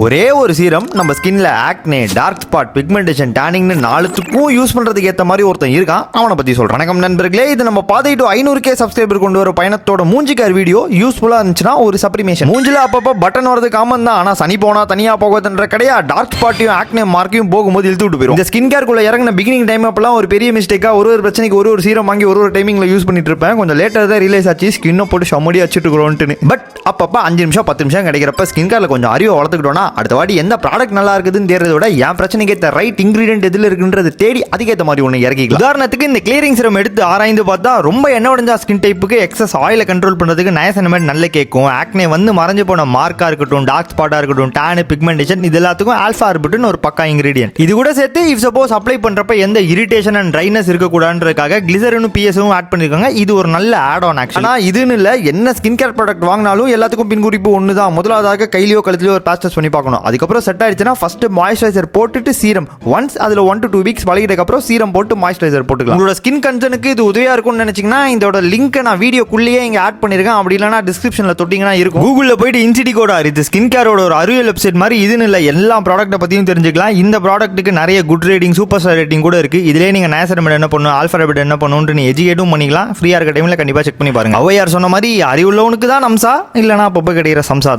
ஒரே ஒரு சீரம் நம்ம ஸ்கின்ல ஆக்னே, டார்க் ஸ்பாட், பிக்மெண்டேஷன், டேனிங்னு நாலுத்துக்கும் யூஸ் பண்றதுக்கு ஏத்த மாதிரி ஒருத்தன் இருக்கான். அவனை பத்தி சொல்றேன். வணக்கம் நண்பர்களே, இது நம்ம பாதை டு 500K சப்ஸ்கிரைபர் கொண்டு வர பயணத்தோட மூஞ்சிக்கார் வீடியோ. யூஸ்ஃபுல்லா இருந்துச்சுன்னா ஒரு சப்ரிமேஷன். மூஞ்சில அப்பப்போ பட்டன் வரது காமன் தான். ஆனா சனி போனா தனியா போகுதுன்ற கிடையா. டார்க் ஸ்பாட்டையும் ஆக்னே மார்க்கையும் போகும்போது இழுத்து விட்டு போயிடும். இந்த ஸ்கின் கேர்க்குள்ள இறங்கின பிகினிங் டைம் அப்பெல்லாம் ஒரு பெரிய மிஸ்டேக்கா ஒரு பிரச்சனைக்கு ஒரு சீரம் வாங்கி ஒரு டைமிங்ல யூஸ் பண்ணிட்டு இருப்பேன். கொஞ்சம் லேட்டர் தான் ரியலைஸ் ஆச்சு ஸ்கின்னை போட்டு ஷம்மடி வச்சுட்டு இருக்கிறோன்ட்டு. பட் அப்பப்போ 5 நிமிஷம் 10 நிமிஷம் கிடைக்கிறப்ப ஸ்கின் கேர்ல கொஞ்சம் அறிவை வளர்த்துக்கிட்டோம்னா அடுத்த வாட்டி எந்த ப்ராடக்ட் நல்லா இருக்குதுன்னு தேர்றத விட என் பிரச்சனைக்கு ஏற்ற ரைட் இன்கிரீடியன்ட் எதில் இருக்குன்றது தேடி அதுக்கேற்ற மாதிரி ஒன்று இறக்கிக்கலாம். உதாரணத்துக்கு இந்த கிளியரிங் சிரம் எடுத்து ஆராய்ந்து பார்த்தா ரொம்ப எண்ணெய் உடைஞ்சா ஸ்கின் டைப்புக்கு எக்ஸஸ் ஆயிலை கண்ட்ரோல் பண்ணுறதுக்கு நயசனமேட் நல்ல கேட்கும். ஆக்னே வந்து மறைஞ்சு போன மார்க்கா இருக்கட்டும், டார்க் ஸ்பாட்டா இருக்கட்டும், டேனு, பிக்மெண்டேஷன், இது எல்லாத்துக்கும் ஆல்ஃபா ஆர்பிட்னு ஒரு பக்கா இன்கிரீடியன்ட். இது கூட சேர்த்து இஃப் சப்போஸ் அப்ளை பண்றப்ப எந்த இரிட்டேஷன் அண்ட் ட்ரைனஸ் இருக்கக்கூடாதுன்றதுக்காக கிளிசரினும் பிஎஸும் ஆட் பண்ணிருக்காங்க. இது ஒரு நல்ல ஆட் ஆன் ஆக்ஷன். ஆனால் இதுன்னு இல்லை, என்ன ஸ்கின் கேர் ப்ராடக்ட் வாங்கினாலும் எல்லாத்துக்கும் பின்குறிப்பு ஒன்று தான். முதலாவதாக கையிலையோ கழுத்துலையோ ஒரு பேஸ்டஸ் பண்ணி பார்க்கணும். அதுக்கப்புறம் செட் ஆயிடுச்சுன்னா ஃபர்ஸ்ட் மாய்ஸ்சரைசர் போட்டுட்டு சீரம். ஒன்ஸ் அதுல 1 to 2 வீக்ஸ் பழகிட்டதுக்கு அப்புறம் சீரம் போட்டு மாய்ஸ்சரைசர் போட்டுக்கலாம். உங்களோட ஸ்கின் கன்சர்னுக்கு இது உதவியா இருக்கும்னு நினைச்சீங்கன்னா இதோட லிங்க் நான் வீடியோக்குள்ளேயே இங்க ஆட் பண்ணிருக்கேன். அப்படி இல்லைனா டிஸ்கிரிப்ஷன்ல தொட்டிங்கன்னா இருக்கும். கூகுள்ல போயிட்டு இன்சிடி கோடா இது ஸ்கின் கேரோட ஒரு அறிவியல் வெப்சைட் மாதிரி. இதுன்னு இல்லை, எல்லா ப்ராடக்ட்டை பத்தியும் தெரிஞ்சுக்கலாம். இந்த ப்ராடக்ட்டுக்கு நிறைய good rating, super star rating கூட இருக்கு. இதுலேயே நீங்க நேசரமெட் என்ன பண்ணும், ஆல்ஃபாரபிட் என்ன பண்ணுன்னு நீ எஜுகேட்டும் பண்ணிக்கலாம். ஃப்ரீயா இருக்க டைம்ல கண்டிப்பா செக் பண்ணி பாருங்க. ஔவையார் சொன்ன மாதிரி அறிவுள்ளவனுக்கு தான் நம்சா, இல்லைனா அப்பப்போ கிடைக்கிற சம்சா.